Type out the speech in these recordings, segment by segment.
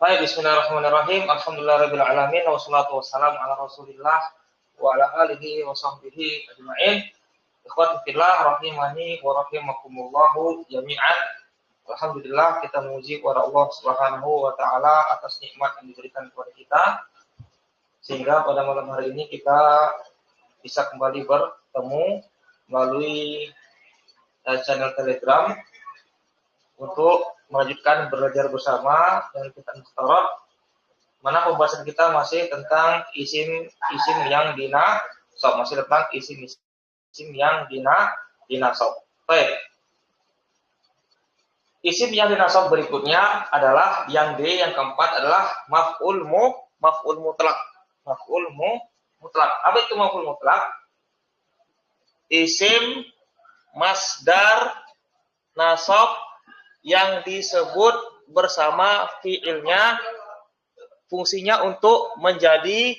Baik, bismillahirrahmanirrahim. Alhamdulillahirabbil alamin wassalatu wassalamu ala Rasulillah wa ala alihi wa sahbihi ajma'in. Ikhwati fillah rahimani wa rahimakumullah jami'an. Alhamdulillah kita memuji kepada Allah Subhanahu wa taala atas nikmat yang diberikan kepada kita sehingga pada malam hari ini kita bisa kembali bertemu melalui channel Telegram untuk melanjutkan belajar bersama dengan kitab Mukhtarat, mana pembahasan kita masih tentang isim yang dinasab, masih tentang isim yang dinasab. Baik. Isim yang dinasab berikutnya adalah yang D, yang keempat adalah maf'ul mutlak. Maf'ul mutlak. Apa itu maf'ul mutlak? Isim masdar nasab yang disebut bersama fiilnya, fungsinya untuk menjadi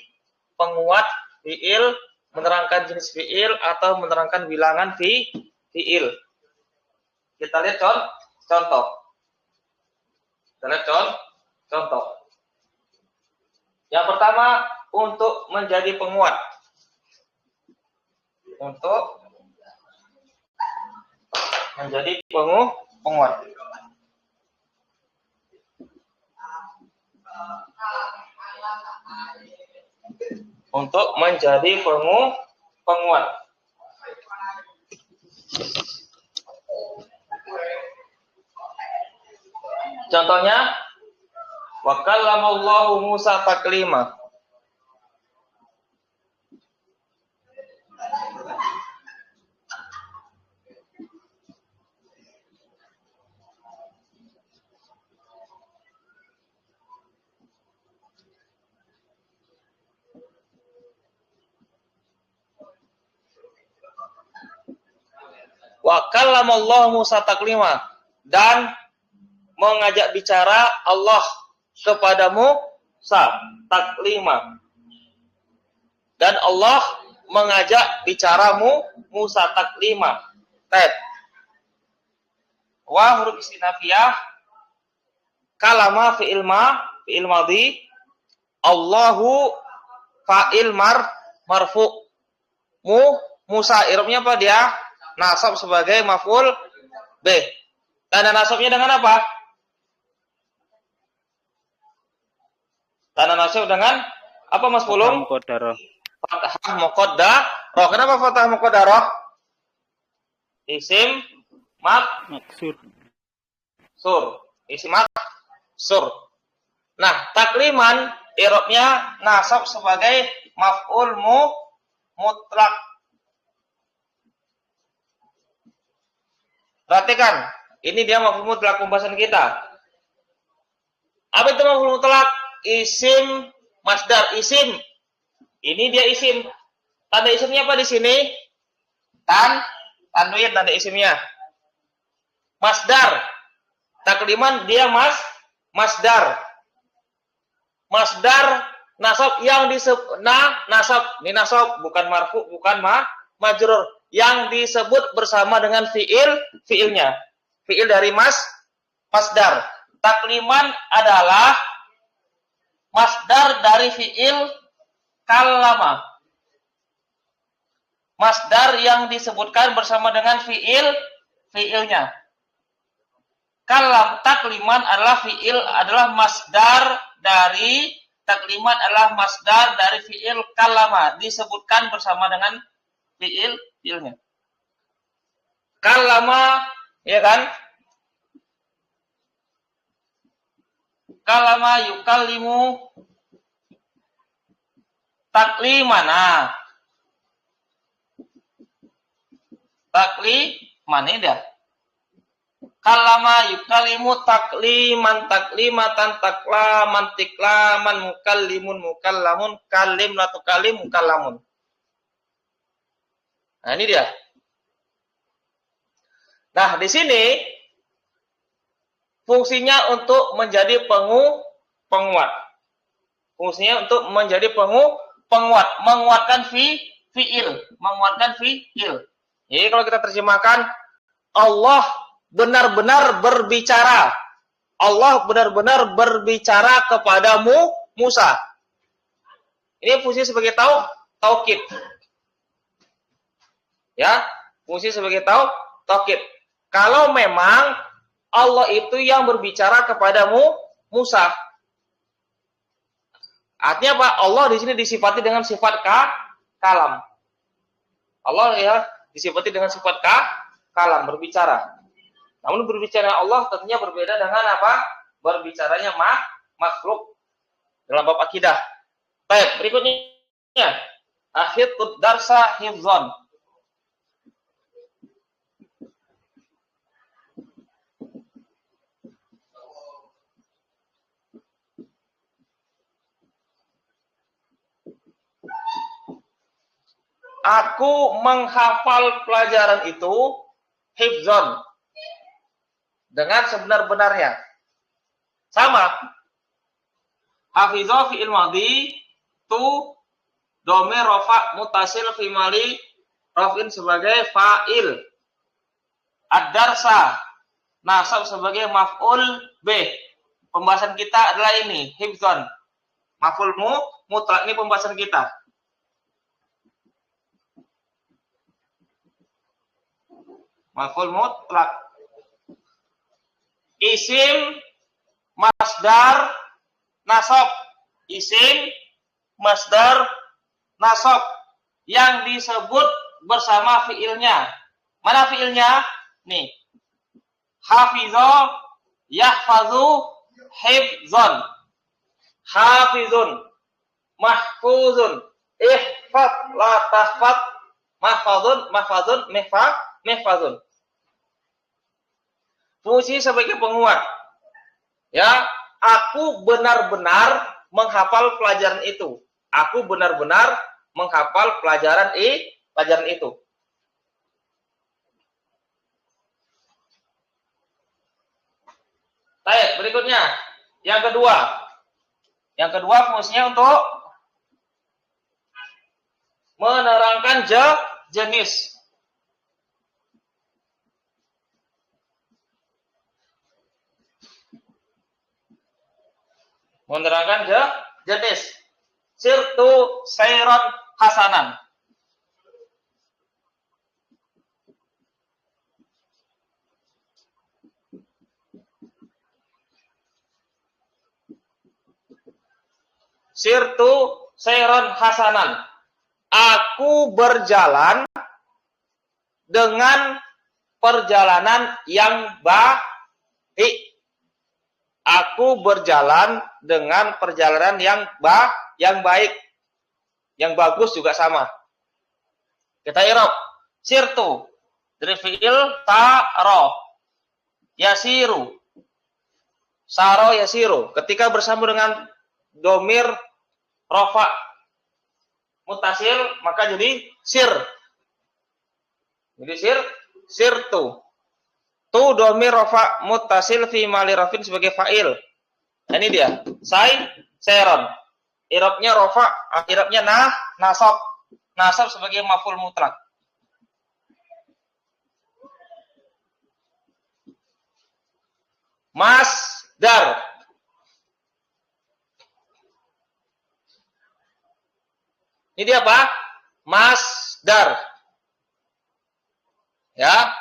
penguat fiil, menerangkan jenis fiil atau menerangkan bilangan fiil. Kita lihat contoh. Kita lihat contoh. Yang pertama, untuk menjadi penguat. Untuk menjadi penguat. Untuk menjadi penguat. Contohnya, wa kallamallahu Musa taklima. Wa kallamallahu Musa taklima, dan mengajak bicara Allah kepada Musa taklima. Dan Allah mengajak bicaramu Musa taklima. Wa huruf istinafiyah, kalama fi'il madhi, Allahu fa'il marfu. Musa i'rabnya apa dia? Nasab sebagai maf'ul bih. Tanda nasabnya dengan apa? Tanda nasab dengan apa, Mas Pulung? Fathah muqaddarah. Kenapa fathah muqaddarah? Isim maksur. Isim maksur. Nah, takliman i'rabnya nasab sebagai maf'ul mutlak. Perhatikan, ini dia maf'ul mutlak pembahasan kita. Apa itu maf'ul mutlak? Isim masdar, isim. Ini dia isim. Tanda isimnya apa di sini? Tanwin tanda isimnya. Masdar. Takliman dia masdar. Masdar nasab yang disebut nasab. Ini nasab, bukan marfu, bukan majrur. Yang disebut bersama dengan fiilnya. Fiil dari masdar. Takliman adalah masdar dari fiil kallama. Masdar yang disebutkan bersama dengan fiilnya. Takliman adalah masdar dari takliman adalah masdar dari fiil kallama, disebutkan bersama dengan fiilnya. Kallama, ya kan? Kallama yukallimu taklimana. Takliman ini dia. Kallama yukallimu takliman, taklimatan, taklaman, tiklaman, mukallimun, mukallamun, kalim, la tukallim, mukallamun. Nah, ini dia. Nah, di sini fungsinya untuk menjadi penguat. Fungsinya untuk menjadi penguat, menguatkan fiil, menguatkan fiil. Jadi kalau kita terjemahkan, Allah benar-benar berbicara. Allah benar-benar berbicara kepadamu Musa. Ini fungsi sebagai taukid. Ya, fungsi sebagai taukid. Kalau memang Allah itu yang berbicara kepadamu Musa. Artinya apa? Allah di sini disifati dengan sifat kalam. Allah ya disifati dengan sifat kalam, berbicara. Namun berbicara Allah tentunya berbeda dengan apa? Berbicaranya makhluk dalam bab akidah. Baik, berikutnya. Akhidud darsa hifzon. Aku menghafal pelajaran itu hifzon dengan sebenar-benarnya. Sama. Hafizah fi'il madhi tu dhamir rafa mutasil fi mali rafin sebagai fa'il. Ad-darsa nasab sebagai maf'ul bih. Pembahasan kita adalah ini, hifzon. Maf'ul mutlak ini pembahasan kita. Maf'ul mutlak. Isim, masdar, nasab. Isim, masdar, nasab. Yang disebut bersama fiilnya. Mana fiilnya? Nih. Hafizah, yahfazu, hifzon. Hafizun, mahfuzun, ihfad, la tahfad, mahfazun, mihfazun. Fungsi sebagai penguat. Ya, aku benar-benar menghafal pelajaran itu. Aku benar-benar menghafal pelajaran itu. Baik, berikutnya. Yang kedua fungsinya untuk menerangkan jenis. Menerangkan jenis. Sirtu sayran hasanan. Sirtu sayran hasanan. Aku berjalan dengan perjalanan yang baik. Aku berjalan dengan perjalanan yang baik. Yang bagus juga sama. Kita i'rab. Sirtu dari fi'il taro. Yasiru. Saro yasiru. Ketika bersambung dengan domir rofa mutasil, maka jadi sir. Jadi sirtu. Tu domir rofa mutasil fi mali rafin sebagai fa'il. Nah, ini dia. Sayron. Irabnya rofa, irabnya nasab. Nasab sebagai maf'ul mutlak. Masdar. Ini dia apa? Masdar. Ya.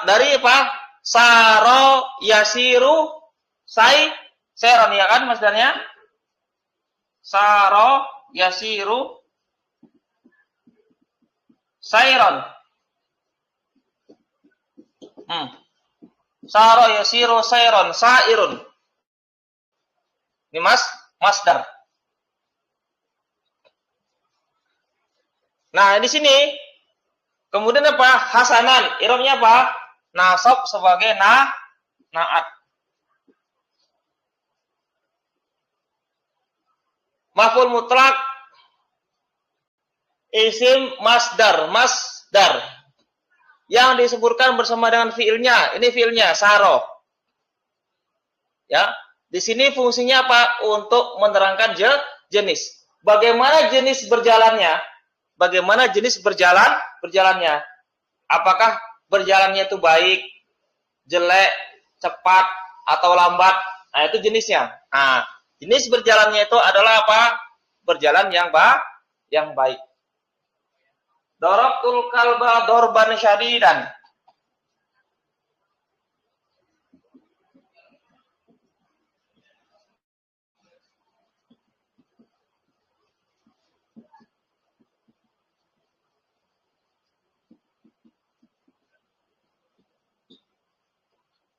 Dari apa? Saro yasiru sayron, ya kan masdarnya? Saro yasiru sayron. Saro yasiru sayron, sairun. Ini masdar. Nah, di sini kemudian apa? Hasanan. Irobnya apa? Nasab sebagai naat. Maf'ul mutlak. Isim masdar. Yang disebutkan bersama dengan fiilnya. Ini fiilnya, saro. Ya. Di sini fungsinya apa? Untuk menerangkan jenis. Bagaimana jenis berjalannya? Bagaimana jenis berjalannya? Apakah berjalannya itu baik, jelek, cepat, atau lambat. Nah, itu jenisnya. Nah, jenis berjalannya itu adalah apa? Berjalan yang baik. Darabtul kalba dorban syadidan.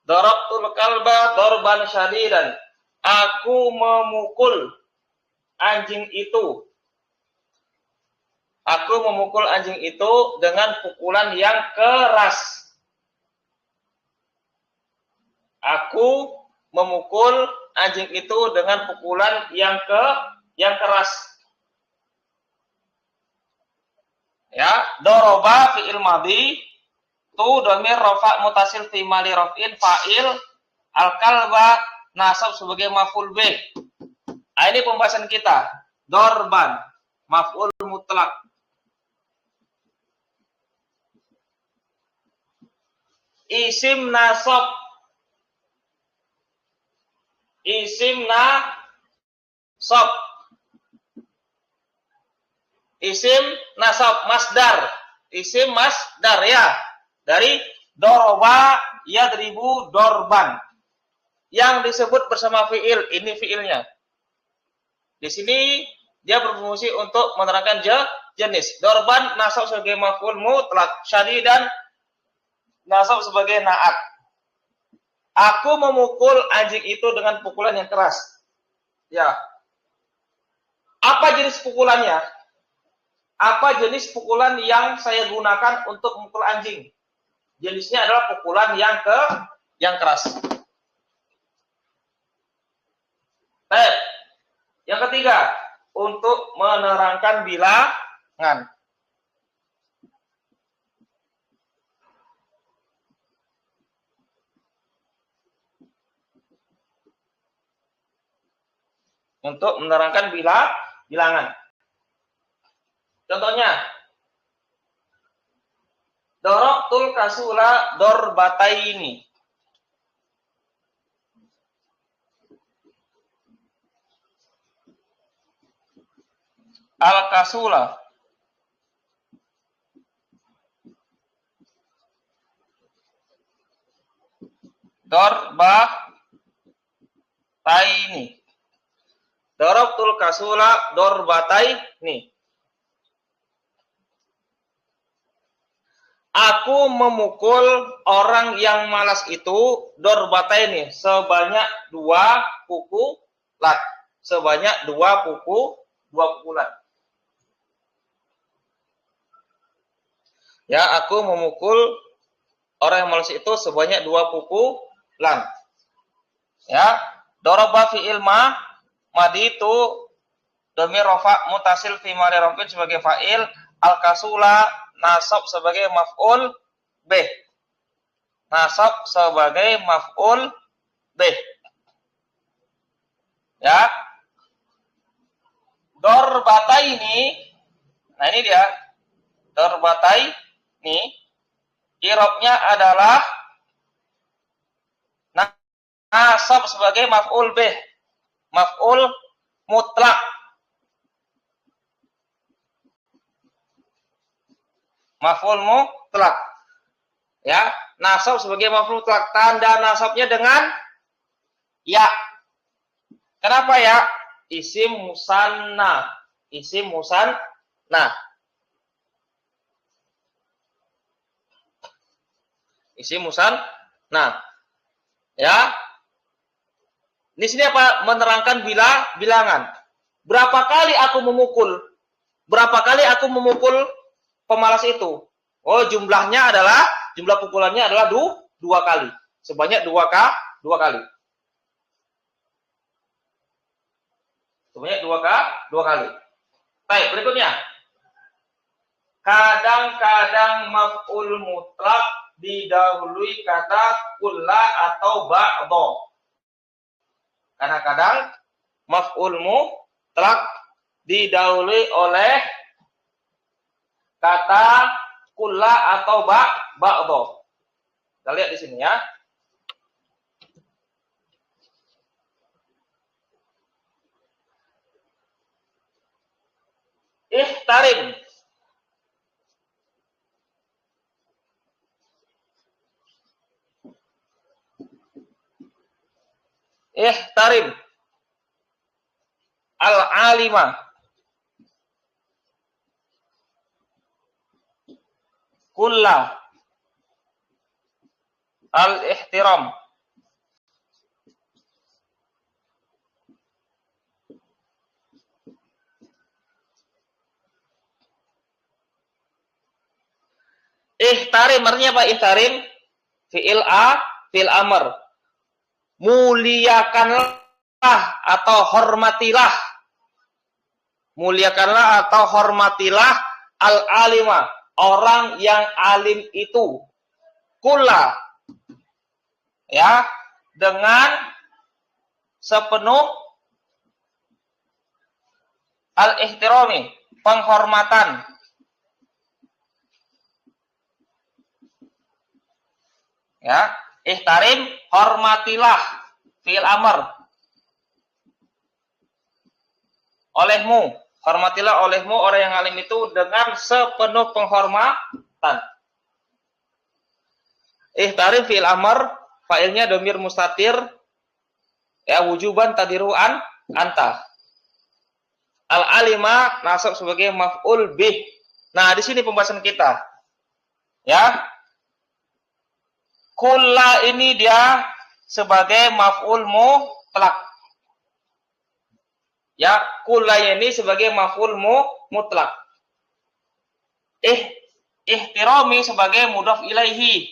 Darabtul kalba dorban syadidan. Aku memukul anjing itu. Aku memukul anjing itu dengan pukulan yang keras. Aku memukul anjing itu dengan pukulan yang keras. Ya, doroba fi'il madhi, tu dhamir rafa mutasil fi mali raf'in fa'il, al-kalba nasab sebagai maf'ul bih. Nah, ini pembahasan kita. Dorban maf'ul mutlak. Isim nasab. Isim nasab. Isim nasab masdar. Isim masdar ya. Dari doroba yadribu dorban. Yang disebut bersama fi'il, ini fi'ilnya. Di sini dia berfungsi untuk menerangkan jenis. Dorban nasab sebagai maf'ul mutlak, syadidan nasab sebagai na'at. Aku memukul anjing itu dengan pukulan yang keras. Ya. Apa jenis pukulannya? Apa jenis pukulan yang saya gunakan untuk memukul anjing? Jenisnya adalah pukulan yang keras. Baik. Yang ketiga, untuk menerangkan bilangan. Untuk menerangkan bilangan. Contohnya, dorabtul kasula dorbataini. Al-kasula dorbataini. Darabtul kasula dorbataini. Aku memukul orang yang malas itu dorbataini sebanyak 2 pukulan. Sebanyak 2 pukulan. Ya, aku memukul orang yang malas itu sebanyak 2 pukulan. Ya, daraba fi'il madi itu dhamir rafa mutasil fi mali rafin sebagai fa'il, al-kasula nasab sebagai maf'ul bih. Nasab sebagai maf'ul bih. Ya. Dorbataini. Nah, ini dia. Dorbataini i'rabnya adalah nasab sebagai maf'ul bih. Maf'ul mutlak. Maf'ul mutlak. Ya, nasab sebagai maf'ul mutlak. Tanda nasabnya dengan ya. Kenapa ya? Isim musanna. Isim musanna. Isim musanna. Ya. Di sini apa? Menerangkan bilangan. Berapa kali aku memukul? Berapa kali aku memukul pemalas itu? Oh, jumlah pukulannya adalah 2 kali. Sebanyak 2 kali. Sebanyak 2 kali. Baik, berikutnya. Kadang-kadang maf'ul mutlak didahului kata kulla atau ba'dho. Kadang-kadang maf'ul mutlak didahului oleh kata kulla atau ba'dho. Kita lihat di sini ya. Ihtarim. Ihtarim. Al-alima. Kulla. Al-ihtiram. Ihtarim artinya apa? Ihtarim fi'il fi'il amr. Muliakanlah atau hormatilah. Muliakanlah atau hormatilah al-alima, orang yang alim itu. Kulla, ya, dengan sepenuh al-ihtirami, penghormatan. Ya, ihtarim, hormatilah, fi'il amr. Olehmu, hormatilah olehmu orang yang alim itu dengan sepenuh penghormatan. Ihtarim fi'il amr, fa'ilnya dhamir mustatir, ya, wujuban tadiruan anta. Al-alima nasab sebagai maf'ul bih. Nah, di sini pembahasan kita. Ya. Kulla ini dia sebagai maf'ul mutlak. Ya, kulla ini sebagai maf'ul mutlak. Ihtirami sebagai mudhaf ilaihi.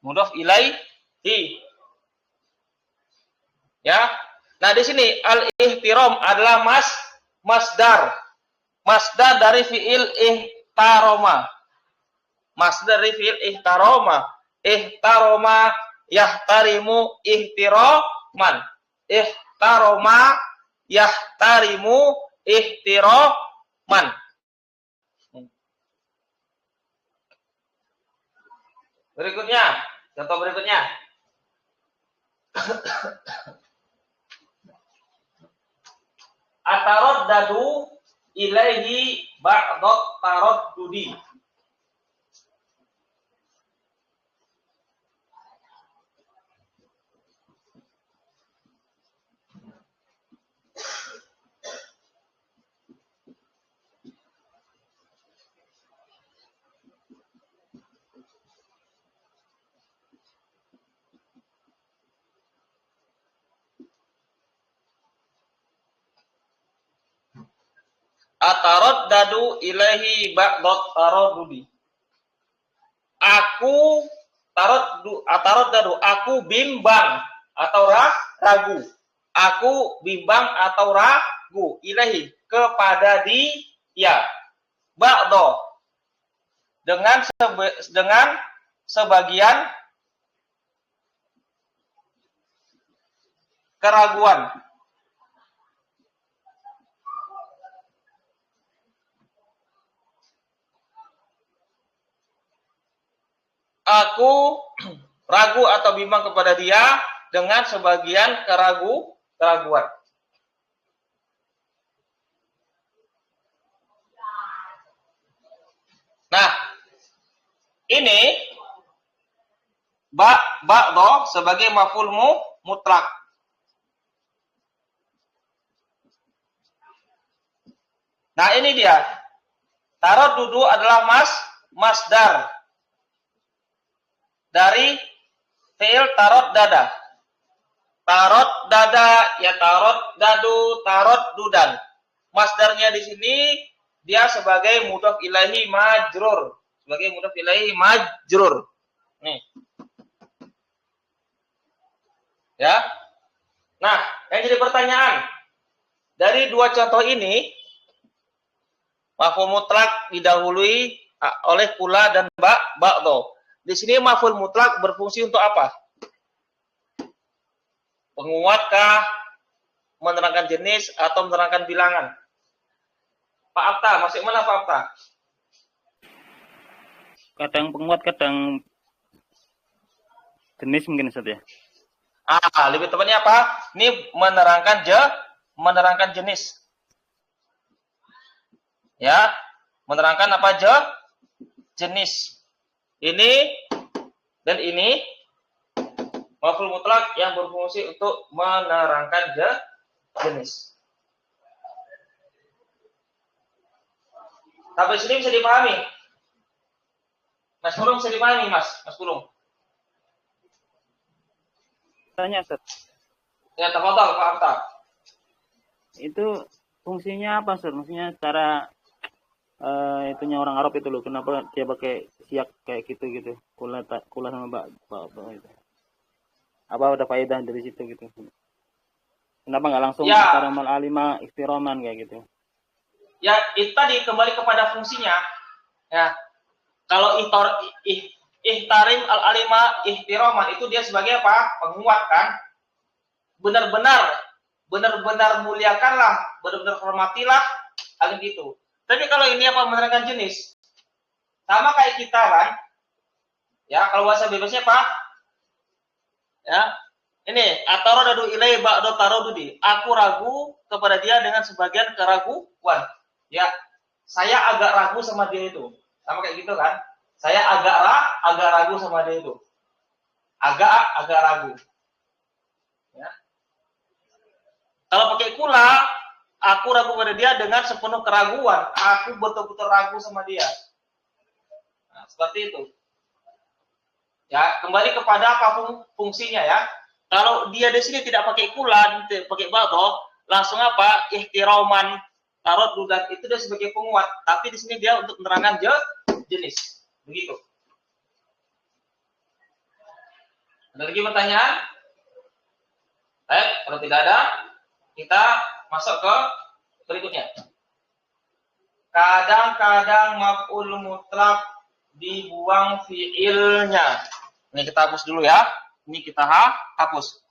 Mudhaf ilaihi. Ya. Nah, di sini al-ihtiram adalah masdar. Masdar dari fi'il ihtaroma. Masdar dari fi'il ihtaroma. Ihtaroma yahtarimu ihtiraman. Ihtaroma yahtarimu ihtiraman. Berikutnya, contoh berikutnya. Ataraddadu ilaihi ba'dhat taraddudi. Ataraddadu ilaihi ba'dhat taraddudi. Ataraddadu, aku bimbang atau ragu. Aku bimbang atau ragu ilahi kepada dia. Ba'dho dengan sebagian keraguan. Aku ragu atau bimbang kepada dia dengan sebagian keraguan. Nah, ini ba'dho sebagai maf'ul mutlak. Nah, ini dia. Taraddudu adalah masdar dari fi'il taraddada. Taraddada ya taraddadu taraddudan. Masdarnya di sini dia sebagai mudhaf ilaihi majrur. Sebagai mudhaf ilaihi majrur. Nih. Ya. Nah, yang jadi pertanyaan dari dua contoh ini, maf'ul mutlak didahului oleh kula dan ba'dho. Di sini maf'ul mutlak berfungsi untuk apa? Penguatkah, menerangkan jenis atau menerangkan bilangan? Pak Afta, masuk mana Pak Afta? Kadang penguat, kadang jenis mungkin Ustaz ya. Lebih tepatnya apa? Ini menerangkan menerangkan jenis. Ya, menerangkan apa aja? Jenis. Ini dan ini maf'ul mutlak yang berfungsi untuk menerangkan jenis. Sampai sini bisa dipahami? Mas Pulung bisa dipahami, Mas Pulung? Tanya, Ustaz. Ya, tafadhal Pak Afta. Itu fungsinya apa, Ustaz? Maksudnya cara itunya orang Arab itu loh, kenapa dia pakai siak kayak gitu kula sama mbak itu, apa ada faedah dari situ gitu, kenapa nggak langsung secara mal alima ikhtiroman kayak gitu? Ya itu tadi kembali kepada fungsinya ya. Kalau ihtarim al alima ihtiroman itu dia sebagai apa? Penguat kan, benar-benar muliakanlah, benar-benar hormatilah hal gitu. Tapi kalau ini apa, menerangkan jenis, sama kayak kita kan, ya kalau bahasa bebasnya Pak, ya ini atarodadu ilai ba'do tarodudi, aku ragu kepada dia dengan sebagian keraguan, ya saya agak ragu sama dia itu, sama kayak gitu kan, saya agak ragu sama dia itu, agak ragu, ya. Kalau pakai kula, aku ragu pada dia dengan sepenuh keraguan. Aku betul-betul ragu sama dia. Nah, seperti itu. Ya, kembali kepada apa fungsinya ya. Kalau dia di sini tidak pakai kula, pakai ba'do, langsung apa? Ihtiroman, tarot dudat itu dia sebagai penguat. Tapi di sini dia untuk menerangkan jenis. Begitu. Ada lagi pertanyaan? Baik, kalau tidak ada, kita masuk ke berikutnya. Kadang-kadang maf'ul mutlak dibuang fiilnya. Ini kita hapus dulu ya. Ini kita hapus.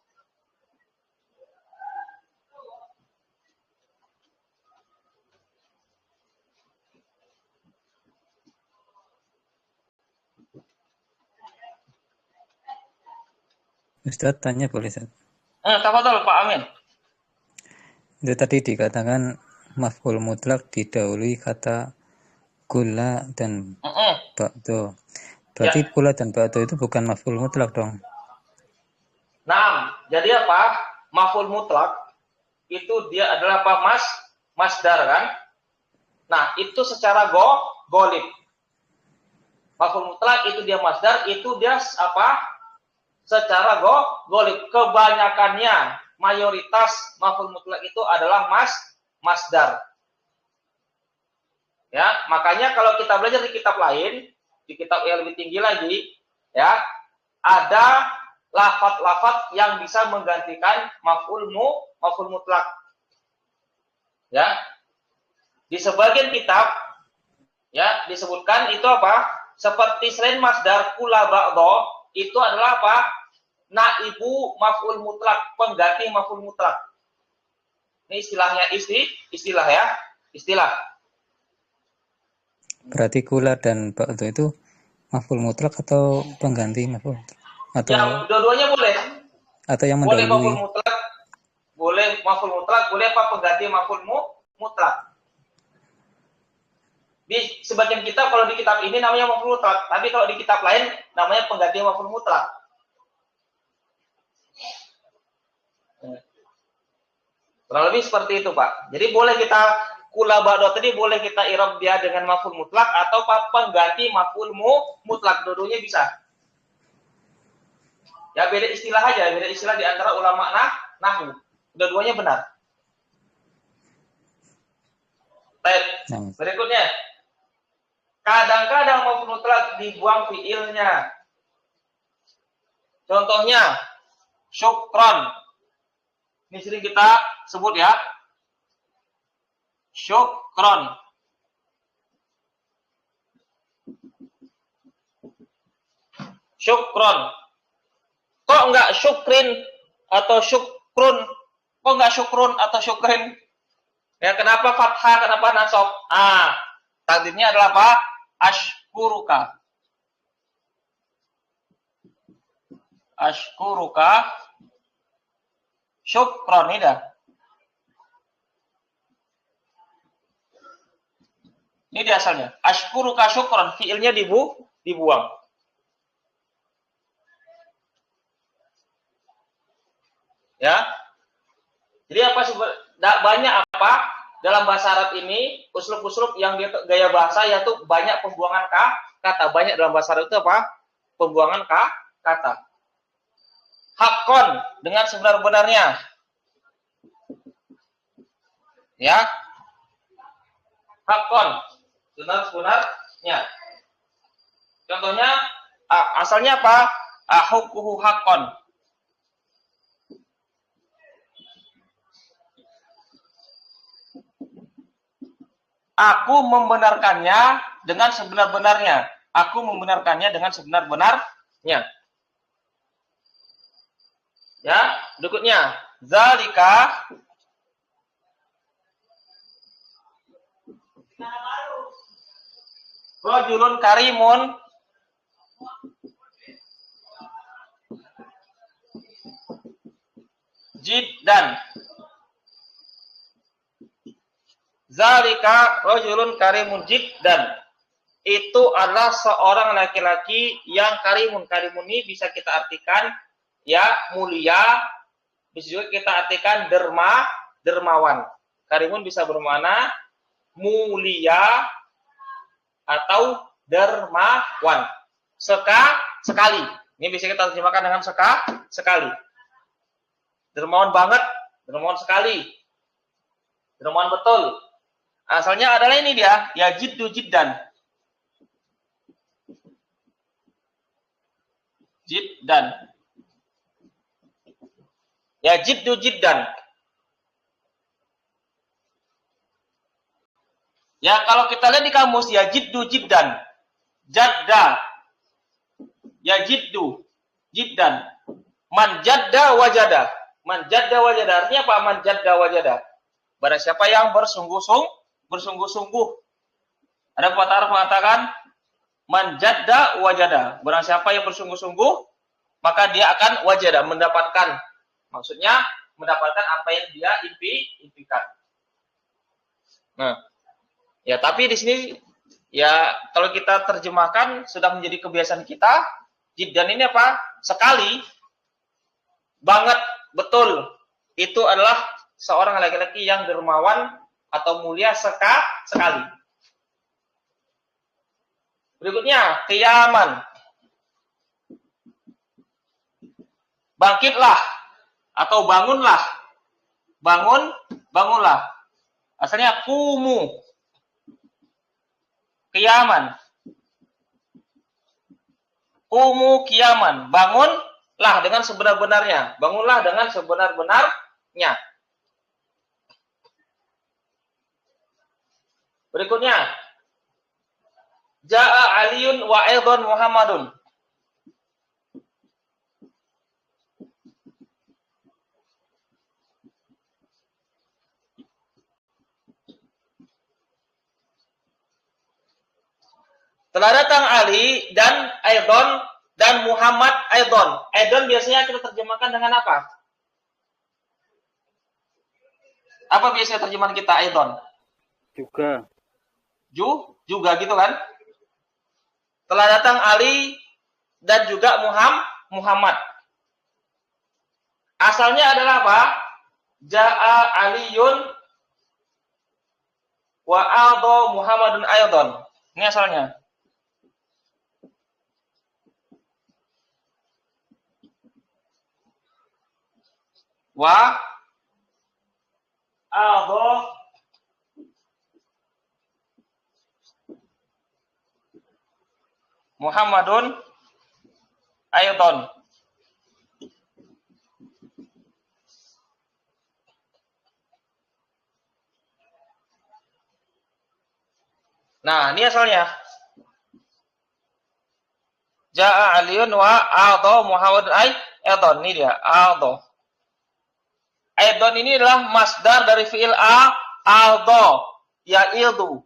Ustaz tanya boleh, Ustaz? Tafadhol Pak Amin. Itu tadi dikatakan maf'ul mutlak didahului kata kula dan ba'do. Berarti kula dan ba'do itu bukan maf'ul mutlak dong. Nah, jadi apa? Maf'ul mutlak itu dia adalah apa? Masdar kan? Nah, itu secara golib. Maf'ul mutlak itu dia masdar, itu dia apa? Secara golib. Kebanyakannya, mayoritas maf'ul mutlak itu adalah masdar. Ya, makanya kalau kita belajar di kitab lain, di kitab yang lebih tinggi lagi, ya, ada lafaz-lafaz yang bisa menggantikan maf'ul mutlak. Ya. Di sebagian kitab ya disebutkan itu apa? Seperti selain masdar kula ba'do, itu adalah apa? Naibu maf'ul mutlak, pengganti maf'ul mutlak. Ini istilahnya istilah ya, istilah. Berarti kula dan ba'do itu maf'ul mutlak atau pengganti maf'ul mutlak? Atau yang dua-duanya boleh. Atau yang boleh mendahului? Maf'ul mutlak, boleh maf'ul mutlak, boleh apa pengganti maf'ul mutlak. Di sebagian kitab, kalau di kitab ini namanya maf'ul mutlak, tapi kalau di kitab lain namanya pengganti maf'ul mutlak. Kurang lebih seperti itu, Pak. Jadi boleh kita kula ba'do tadi boleh kita i'rab dia dengan maf'ul mutlak atau pengganti maf'ul mutlak, dua-duanya bisa. Ya beda istilah aja, beda istilah di antara ulama nahwu. Dua-duanya benar. Baik, berikutnya. Kadang-kadang maf'ul mutlak dibuang fiilnya. Contohnya syukron. Ini sering kita sebut ya. Syukron. Syukron. Kok enggak syukrin atau syukrun? Kok enggak syukrun atau syukrin? Ya, kenapa fathah, kenapa nasab? Takdirnya adalah apa? Ashkuruka. Ashkuruka. Syukron ini dah. Ini dia asalnya. Ashkuruka syukran, fiilnya dibuang. Ya. Jadi apa banyak apa dalam bahasa Arab ini uslub-uslub yang dia gaya bahasa yaitu banyak pembuangan kata. Banyak dalam bahasa Arab itu apa? Pembuangan kata. Hakon dengan sebenar-benarnya. Ya. Hakon dengan sebenarnya. Contohnya asalnya apa? Ahukuhu hakon. Aku membenarkannya dengan sebenar-benarnya. Aku membenarkannya dengan sebenar-benarnya. Ya, berikutnya. Zalika rajulun karimun jiddan. Zalika rajulun karimun jiddan. Itu adalah seorang laki-laki yang karimun. Karimun ini bisa kita artikan ya mulia, bisa juga kita artikan dermawan. Karimun bisa bermakna mulia atau dermawan. Sekali. Ini bisa kita terjemahkan dengan sekali. Dermawan banget, dermawan sekali. Dermawan betul. Asalnya adalah ini dia, ya jiddu jiddan. Jiddan. Ya jiddu jiddan. Ya kalau kita lihat di kamus ya jiddu jiddan. Jadda. Ya jiddu jiddan. Man jadda wajada. Man jadda wajada. Artinya apa? Man jadda wajada. Barang siapa yang bersungguh-sungguh. Ada pepatah Arab mengatakan man jadda wajada. Barang siapa yang bersungguh-sungguh, maka dia akan wajada, mendapatkan. Maksudnya mendapatkan apa yang dia impikan. Nah, ya tapi di sini ya kalau kita terjemahkan sudah menjadi kebiasaan kita, jiddan ini apa? Sekali, banget, betul. Itu adalah seorang laki-laki yang dermawan atau mulia sekali. Berikutnya, qiyaman. Bangkitlah atau bangunlah. Bangunlah. Asalnya kumu. Qiyaman. Kumu qiyaman. Bangunlah dengan sebenar-benarnya. Bangunlah dengan sebenar-benarnya. Berikutnya. Ja'a Aliun wa aidon Muhammadun. Telah datang Ali dan aidon dan Muhammad aidon. Aidon biasanya kita terjemahkan dengan apa? Apa biasanya terjemahan kita aidon? Juga. Juga gitu kan? Telah datang Ali dan juga Muhammad. Asalnya adalah apa? Ja'a Aliyun wa aldo Muhammadun aidon. Ini asalnya. Wa aldo Muhammadun aidon. Nah, ini asalnya. Ja'a Aliun wa aldo Muhammadun aidon. Ini dia, aldo. Aidon ini adalah masdar dari fi'il aldo, ya'ildu.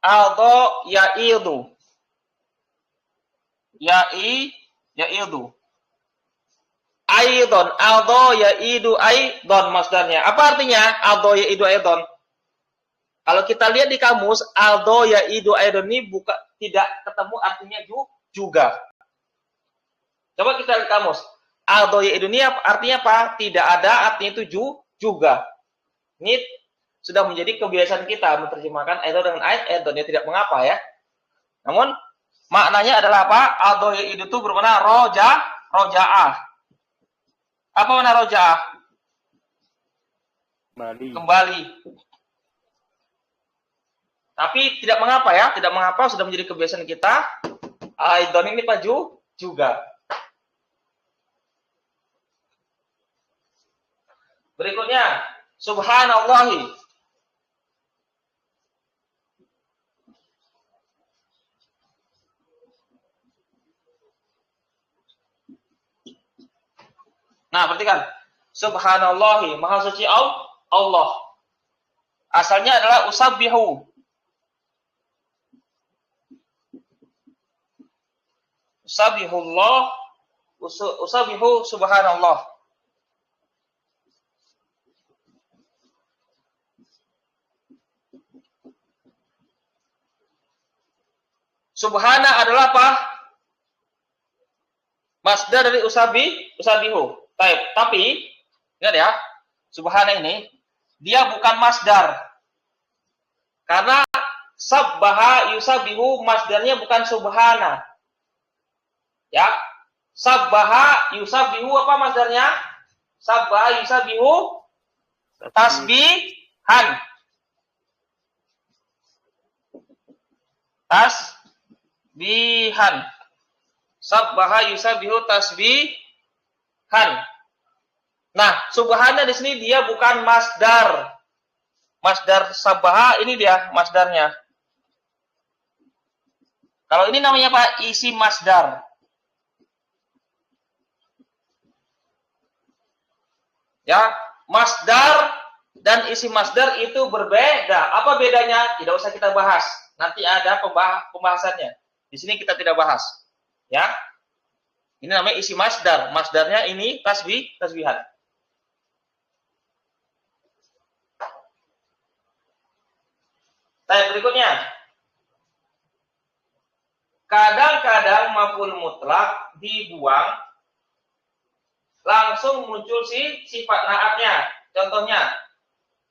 Aldo ya'ildu. Ya'ildu. aidon. Aldo yaidu aidon masdarnya. Apa artinya aldo yaidu aidon? Kalau kita lihat di kamus, aldo yaidu aidon ini tidak ketemu artinya juga. Coba kita lihat kamus. Aldo yaidu ini artinya apa? Tidak ada, artinya itu juga. Ini sudah menjadi kebiasaan kita menerjemahkan aidon dengan aidon, ya tidak mengapa ya. Namun maknanya adalah apa? Aldo yaidu itu bermakna roja'ah. Apa makna roja'ah? Kembali. Tapi tidak mengapa ya, tidak mengapa, sudah menjadi kebiasaan kita. Aidon ini paju juga. Berikutnya, subhanallahi. Nah, perhatikan. Subhanallahi, maha suci Allah. Asalnya adalah usabbihu. Usabihullah, usabihu subhanallah. Subhana adalah apa? Masdar dari usabihu. Tapi ingat ya, subhana ini dia bukan masdar. Karena sabbaha yusabihu masdarnya bukan subhana. Ya, sabbaha yusabihu apa masdarnya? Sabbaha yusabihu tasbihan. Tasbihan. Sabbaha yusabihu tasbihan. Nah, subhana di sini dia bukan masdar. Masdar sabbaha ini dia masdarnya. Kalau ini namanya apa? Isi masdar. Ya, masdar dan isi masdar itu berbeda. Apa bedanya? Tidak usah kita bahas. Nanti ada pembahasannya. Di sini kita tidak bahas. Ya. Ini namanya isi masdar. Masdarnya ini tasbihan. Berikutnya. Kadang-kadang maf'ul mutlak dibuang langsung muncul sifat naatnya. Contohnya,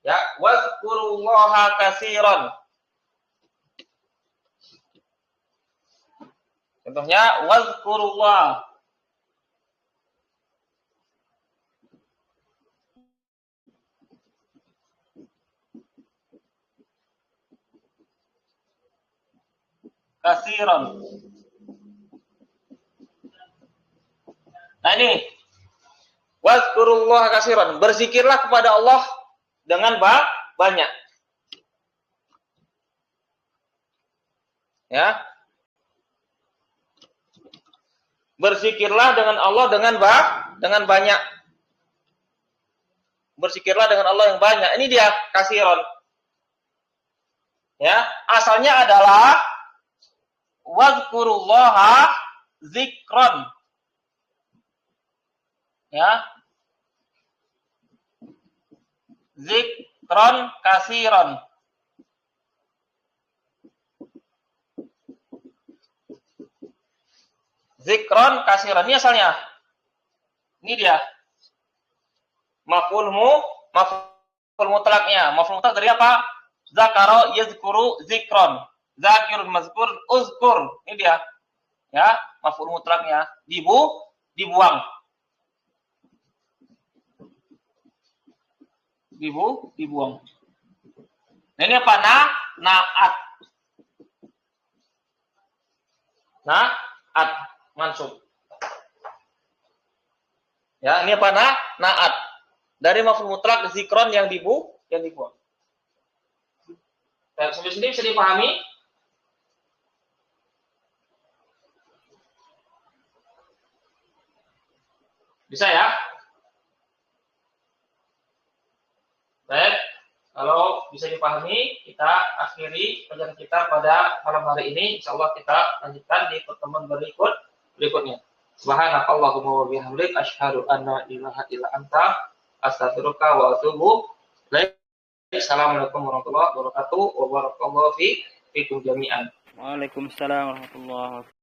ya, wazkurullaha katsiran. Contohnya, wazkurullah. Katsiran. Nah ini, wazkurullaha katsiran. Berzikirlah kepada Allah dengan banyak. Ya. Berzikirlah dengan Allah dengan banyak. Berzikirlah dengan Allah yang banyak. Ini dia katsiran. Ya, asalnya adalah wazkurullaha zikron. Ya. Zikron kasiron. Zikron kasiron. Ini asalnya. Ini dia. Maf'ul mutlaknya. Maf'ul mutlak dari apa? Zakaro yazkuru zikron. Zakirun mazkur uzkur. Ini dia. Ya, maf'ul mutlaknya. Dibuang. Dibuang. Nah, ini apa? Naat. Naat mansub. Ya, ini apa? Naat. Dari maf'ul mutlak zikron yang dibuang. Dan sampai sini bisa dipahami? Bisa ya? Baik, kalau bisa dipahami, kita akhiri pelajaran kita pada malam hari ini. Insya Allah kita lanjutkan di pertemuan berikutnya. Subhanakallahumma wa bihamdik asyhadu an la ilaha illa anta astaghfiruka wa atubu ilaik. Assalamualaikum warahmatullahi wabarakatuh wa barakallahu fiikum jami'an. Waalaikumsalam warahmatullahi wabarakatuh.